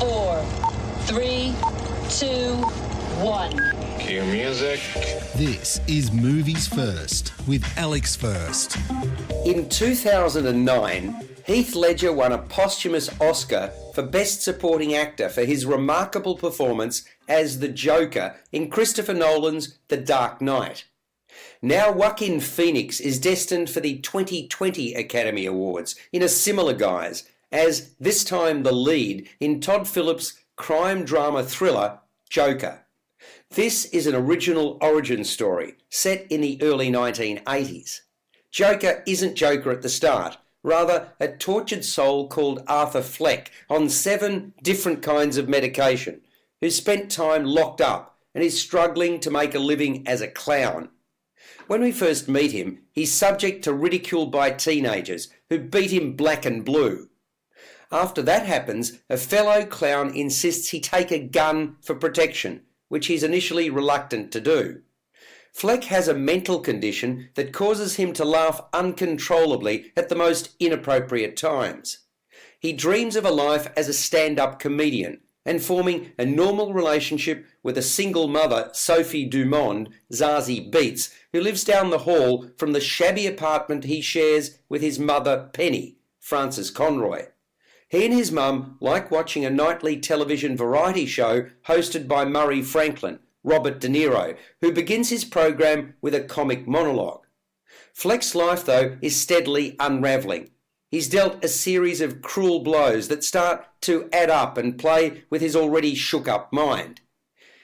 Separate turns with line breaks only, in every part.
4, 3, 2, 1.
Cue music.
This is Movies First with Alex First.
In 2009, Heath Ledger won a posthumous Oscar for Best Supporting Actor for his remarkable performance as the Joker in Christopher Nolan's The Dark Knight. Now Joaquin Phoenix is destined for the 2020 Academy Awards in a similar guise, as this time the lead in Todd Phillips' crime drama thriller Joker. This is an original origin story set in the early 1980s. Joker isn't Joker at the start, rather a tortured soul called Arthur Fleck on 7 different kinds of medication, who spent time locked up and is struggling to make a living as a clown. When we first meet him, he's subject to ridicule by teenagers who beat him black and blue. After that happens, a fellow clown insists he take a gun for protection, which he's initially reluctant to do. Fleck has a mental condition that causes him to laugh uncontrollably at the most inappropriate times. He dreams of a life as a stand-up comedian and forming a normal relationship with a single mother, Sophie Dumond, Zazie Beetz, who lives down the hall from the shabby apartment he shares with his mother, Penny, Frances Conroy. He and his mum like watching a nightly television variety show hosted by Murray Franklin, Robert De Niro, who begins his program with a comic monologue. Fleck's life, though, is steadily unravelling. He's dealt a series of cruel blows that start to add up and play with his already shook-up mind.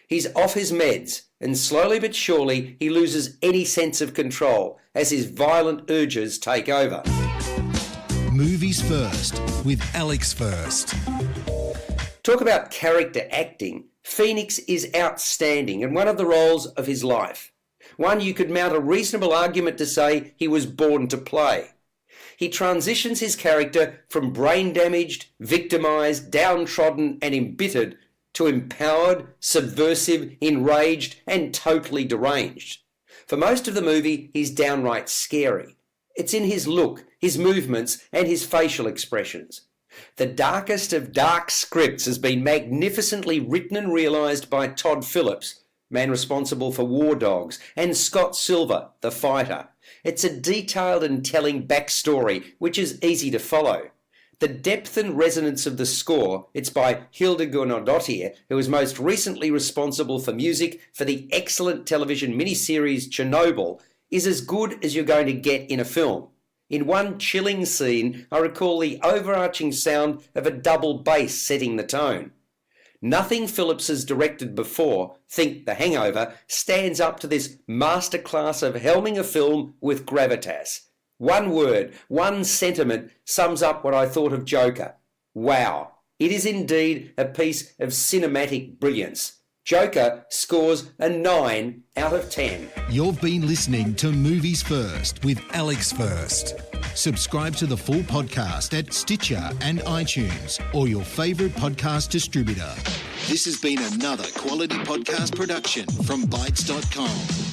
He's off his meds, and slowly but surely he loses any sense of control as his violent urges take over.
Movies First with Alex First.
Talk about character acting. Phoenix is outstanding and one of the roles of his life. One you could mount a reasonable argument to say he was born to play. He transitions his character from brain-damaged, victimised, downtrodden and embittered to empowered, subversive, enraged and totally deranged. For most of the movie, he's downright scary. It's in his look, his movements and his facial expressions. The darkest of dark scripts has been magnificently written and realised by Todd Phillips, man responsible for War Dogs, and Scott Silver, the fighter. It's a detailed and telling backstory, which is easy to follow. The depth and resonance of the score, it's by Hilda Guðnadóttir, who was most recently responsible for music for the excellent television miniseries Chernobyl, is as good as you're going to get in a film. In one chilling scene, I recall the overarching sound of a double bass setting the tone. Nothing Phillips has directed before, think The Hangover, stands up to this masterclass of helming a film with gravitas. One word, one sentiment sums up what I thought of Joker. Wow. It is indeed a piece of cinematic brilliance. Joker scores a 9 out of 10.
You've been listening to Movies First with Alex First. Subscribe to the full podcast at Stitcher and iTunes or your favourite podcast distributor. This has been another quality podcast production from Beetz.com.